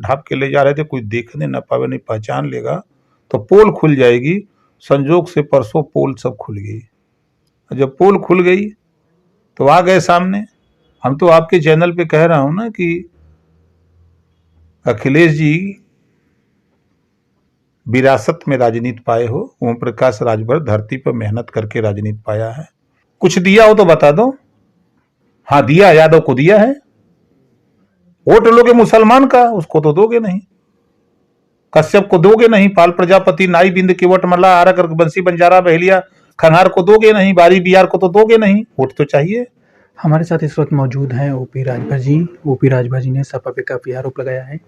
ढाप के ले जा रहे थे, कोई देखने न पावे नहीं पहचान लेगा तो पोल खुल जाएगी। संजोग से परसों पोल सब खुल गई। जब पोल खुल गई तो आ गए सामने। हम तो आपके चैनल पे कह रहा हूं ना कि अखिलेश जी विरासत में राजनीति पाए हो। ओम प्रकाश राजभर धरती पर मेहनत करके राजनीति पाया है। कुछ दिया हो तो बता दो। हाँ दिया, यादव को दिया है। वोट लोगे मुसलमान का, उसको तो दोगे नहीं। कश्यप को दोगे नहीं। पाल प्रजापति, नाई बिंद केवट मल्ला, आरक बंसी बंजारा बहेलिया खंगार को दोगे नहीं। बारी बिहार को तो दोगे नहीं। वोट तो चाहिए। हमारे साथ इस वक्त मौजूद हैं ओपी राजभर जी। ओपी राजभर जी ने सपा पे काफी आरोप लगाया है।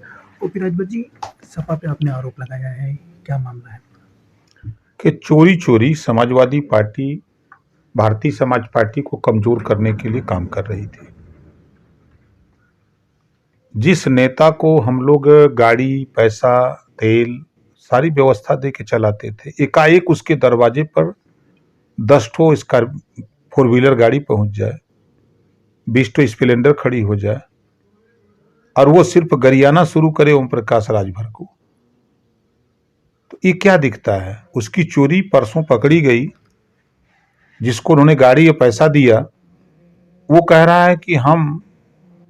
ओपी राजभर जी, सपा पे आपने आरोप लगाया है, क्या मामला है? कि चोरी चोरी समाजवादी पार्टी, भारतीय समाज पार्टी को कमजोर करने के लिए काम कर रही थी। जिस नेता को हम लोग गाड़ी, पैसा, तेल सारी व्यवस्था दे के चलाते थे, एकाएक उसके दरवाजे पर 10 ठो फोर व्हीलर गाड़ी पहुंच जाए, 20 ठो स्प्लेंडर खड़ी हो जाए और वो सिर्फ गरियाना शुरू करे ओम प्रकाश राजभर को, तो ये क्या दिखता है? उसकी चोरी परसों पकड़ी गई। जिसको उन्होंने गाड़ी या पैसा दिया वो कह रहा है कि हम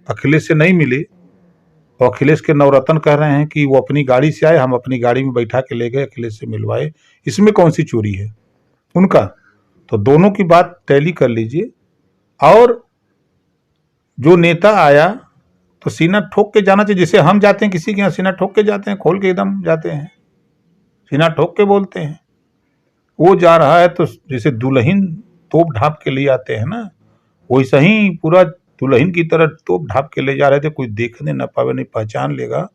अखिलेश से नहीं मिले, तो अखिलेश के नवरत्न कह रहे हैं कि वो अपनी गाड़ी से आए, हम अपनी गाड़ी में बैठा के ले गए, अखिलेश से मिलवाए। इसमें कौन सी चोरी है उनका? तो दोनों की बात टैली कर लीजिए। और जो नेता आया तो सीना ठोक के जाना चाहिए। जैसे हम जाते हैं किसी के यहाँ, सीना ठोक के जाते हैं, खोल के एकदम जाते हैं, सीना ठोक के बोलते हैं। वो जा रहा है तो जैसे दुल्हन तोप ढाप के ले आते हैं ना, वैसे ही पूरा दुल्हन की तरह तोप ढाप के ले जा रहे थे। कोई देखने न पावे नहीं पहचान लेगा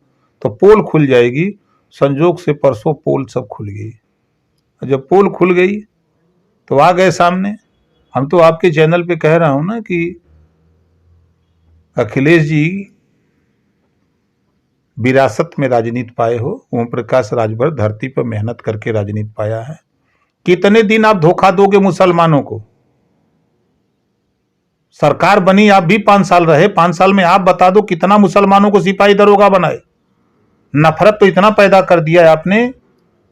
तो पोल खुल जाएगी। संजोग से परसों पोल सब खुल गई। जब पोल खुल गई तो आ गए सामने। हम तो आपके चैनल पे कह रहा हूं ना कि अखिलेश जी विरासत में राजनीति पाए हो। ओम प्रकाश राजभर धरती पर मेहनत करके राजनीति पाया है। कितने दिन आप धोखा दोगे मुसलमानों को? सरकार बनी, आप भी 5 साल रहे। 5 साल में आप बता दो कितना मुसलमानों को सिपाही दरोगा बनाए। नफरत तो इतना पैदा कर दिया है आपने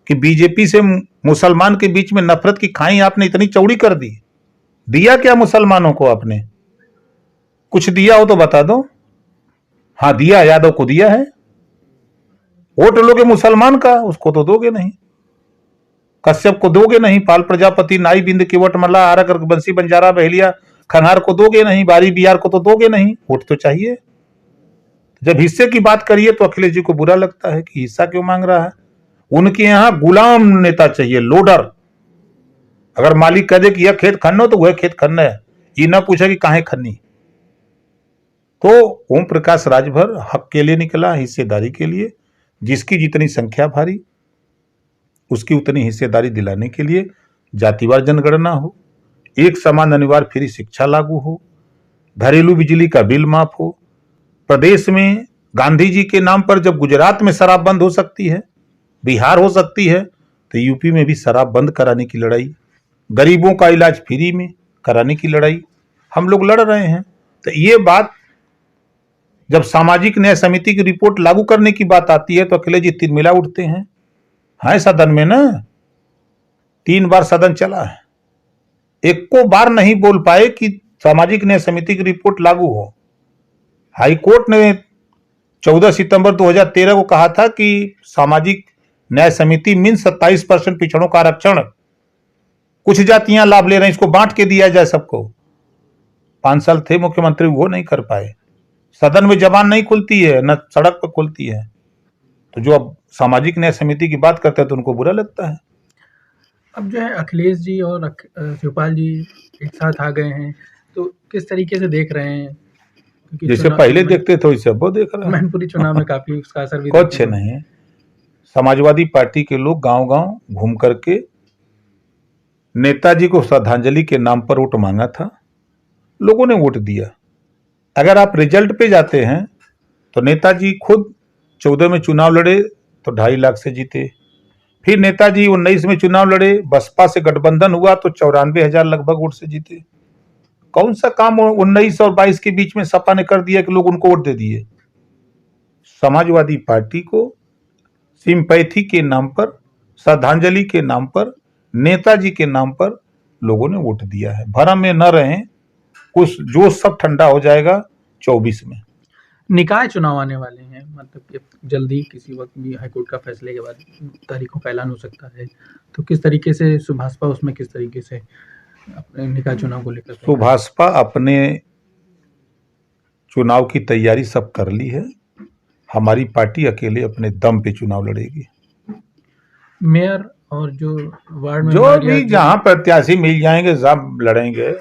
कि बीजेपी से मुसलमान के बीच में नफरत की खाई आपने इतनी चौड़ी कर दी। दिया क्या मुसलमानों को आपने? कुछ दिया हो तो बता दो। हाँ दिया, यादव को दिया है। वोट लोगे मुसलमान का, उसको तो दोगे नहीं। कश्यप को दोगे नहीं। पाल प्रजापति, नाई बिंद केवट मल्ला, आरक बंसी बंजारा बहेलिया खंगार को दोगे नहीं। बारी बिहार को तो दोगे नहीं। वोट तो चाहिए। जब हिस्से की बात करिए तो अखिलेश जी को बुरा लगता है कि हिस्सा क्यों मांग रहा है। उनके यहां गुलाम नेता चाहिए, लोडर। अगर मालिक कह दे कि यह खेत खन्नो तो वह खेत खन्ना है, ये ना पूछा कि काहे खन्नी। तो ओम प्रकाश राजभर हक के लिए निकला, हिस्सेदारी के लिए। जिसकी जितनी संख्या भारी उसकी उतनी हिस्सेदारी दिलाने के लिए जातिवार जनगणना हो, एक समान अनिवार्य फ्री शिक्षा लागू हो, घरेलू बिजली का बिल माफ हो। प्रदेश में गांधी जी के नाम पर जब गुजरात में शराब बंद हो सकती है, बिहार हो सकती है, तो यूपी में भी शराब बंद कराने की लड़ाई, गरीबों का इलाज फ्री में कराने की लड़ाई हम लोग लड़ रहे हैं। तो ये बात जब सामाजिक न्याय समिति की रिपोर्ट लागू करने की बात आती है तो अखिलेश जी तिरमिला उठते हैं। हाँ, सदन में ना 3 बार सदन चला है, एक को बार नहीं बोल पाए कि सामाजिक न्याय समिति की रिपोर्ट लागू हो। हाईकोर्ट ने 14 सितंबर 2013 को कहा था कि सामाजिक न्याय समिति मीन 27% पिछड़ों का आरक्षण, कुछ जातियां लाभ ले रही, इसको बांट के दिया जाए सबको। 5 साल थे मुख्यमंत्री, वो नहीं कर पाए। सदन में जबान नहीं खुलती है, न सड़क पर खुलती है। तो जो अब सामाजिक न्याय समिति की बात करते हैं तो उनको बुरा लगता है। अब जो है अखिलेश जी और शिवपाल जी एक साथ आ गए हैं, तो किस तरीके से देख रहे हैं? जैसे पहले देखते थे वैसे अब वो देख रहे हैं। मैनपुरी चुनाव में काफी उसका असर भी कुछ नहीं। समाजवादी पार्टी के लोग गांव-गांव घूम करके नेताजी को श्रद्धांजलि के नाम पर वोट मांगा था, लोगों ने वोट दिया। अगर आप रिजल्ट पे जाते हैं तो नेताजी खुद 14 में चुनाव लड़े तो 2.5 लाख से जीते। फिर नेताजी 19 में चुनाव लड़े, बसपा से गठबंधन हुआ तो 94,000 लगभग वोट से जीते। कौन सा काम 19 और 22 के बीच में सपा ने कर दिया कि लोग उनको वोट दे दिए? समाजवादी पार्टी को सिंपैथी के नाम पर, श्रद्धांजलि के नाम पर, नेताजी के नाम पर लोगों ने वोट दिया है। भरम में न रहें, कुछ जो सब ठंडा हो जाएगा 24 में। निकाय चुनाव आने वाले हैं, मतलब कि जल्दी किसी वक्त भी हाईकोर्ट का फैसले के बाद तारीखों का ऐलान हो सकता है, तो किस तरीके से सुभाषपा उसमें किस तरीके से अपने निकाय चुनाव को लेकर सुभाषपा अपने चुनाव की तैयारी सब कर ली है। हमारी पार्टी अकेले अपने दम पे चुनाव लड़ेगी। मेयर और जो वार्ड में जो भी जहां प्रत्याशी मिल जाएंगे सब लड़ेंगे।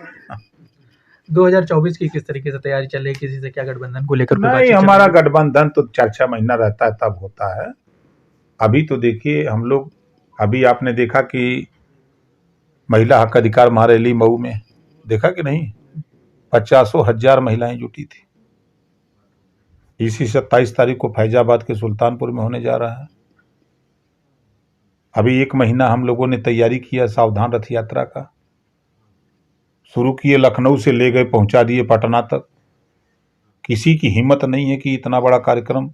2024 की किस तरीके से तैयारी चल रही है, किसी से क्या गठबंधन को लेकर? नहीं, हमारा गठबंधन तो 4-6 महीना रहता है तब होता है। अभी तो देखिए हम लोग, अभी आपने देखा कि महिला हक अधिकार महारैली मऊ में देखा कि नहीं, 50,000 महिलाएं जुटी थी। इसी 27 तारीख को फैजाबाद के सुल्तानपुर में होने जा रहा है। अभी 1 महीना हम लोगों ने तैयारी किया सावधान रथ यात्रा का, शुरू किए लखनऊ से ले गए पहुंचा दिए पटना तक। किसी की हिम्मत नहीं है कि इतना बड़ा कार्यक्रम,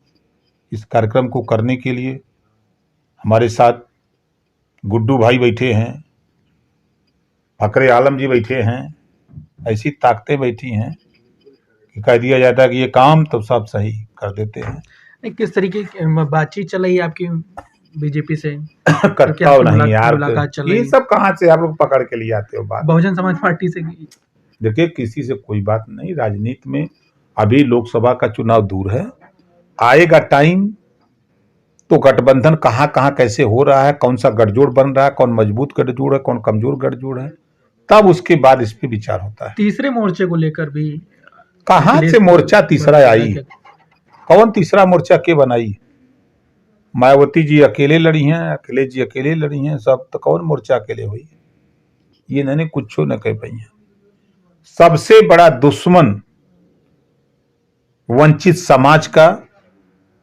इस कार्यक्रम को करने के लिए हमारे साथ गुड्डू भाई बैठे हैं, फकरे आलम जी बैठे हैं, ऐसी ताकतें बैठी हैं कि कह दिया जाता है कि ये काम तो सब सही कर देते हैं। किस तरीके की बातचीत चल रही है आपकी बीजेपी से? करता हो नहीं यार, चल ये सब कहाँ से आप लोग पकड़ के लिए आते हो बात? बहुजन समाज पार्टी से देखिए, किसी से कोई बात नहीं। राजनीति में अभी लोकसभा का चुनाव दूर है, आएगा टाइम तो गठबंधन कहाँ कहाँ कैसे हो रहा है, कौन सा गठजोड़ बन रहा है, कौन मजबूत गठजोड़ है, कौन कमजोर गठजोड़ है, तब उसके बाद इस पे विचार होता है। तीसरे मोर्चे को लेकर भी कहाँ से मोर्चा तीसरा आई? कौन तीसरा मोर्चा के बनाई? मायावती जी अकेले लड़ी हैं, अखिलेश जी अकेले लड़ी हैं, सब तो कौन मोर्चा अकेले हुई? ये इन्होंने कुछ न कह पाई है। सबसे बड़ा दुश्मन वंचित समाज का,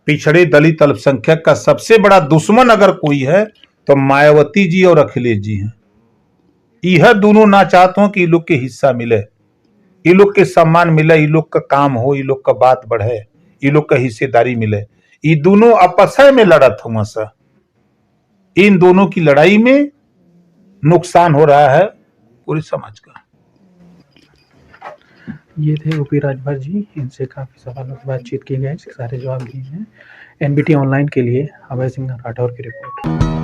पिछड़े दलित अल्पसंख्यक का सबसे बड़ा दुश्मन अगर कोई है तो मायावती जी और अखिलेश जी हैं। यह दोनों ना चाहते हो कि ये लोग के हिस्सा मिले, ये लोग के सम्मान मिले, ये लोग का काम हो, ये लोग का बात बढ़े, ये लोग का हिस्सेदारी मिले। ये दोनों आपस में लड़त हुआ सा, इन दोनों की लड़ाई में नुकसान हो रहा है पूरे समाज का। ये थे ओपी राजभर जी, इनसे काफी सवालों की बातचीत की गई, सारे जवाब दिए हैं। एनबीटी ऑनलाइन के लिए अभय सिंह राठौर की रिपोर्ट।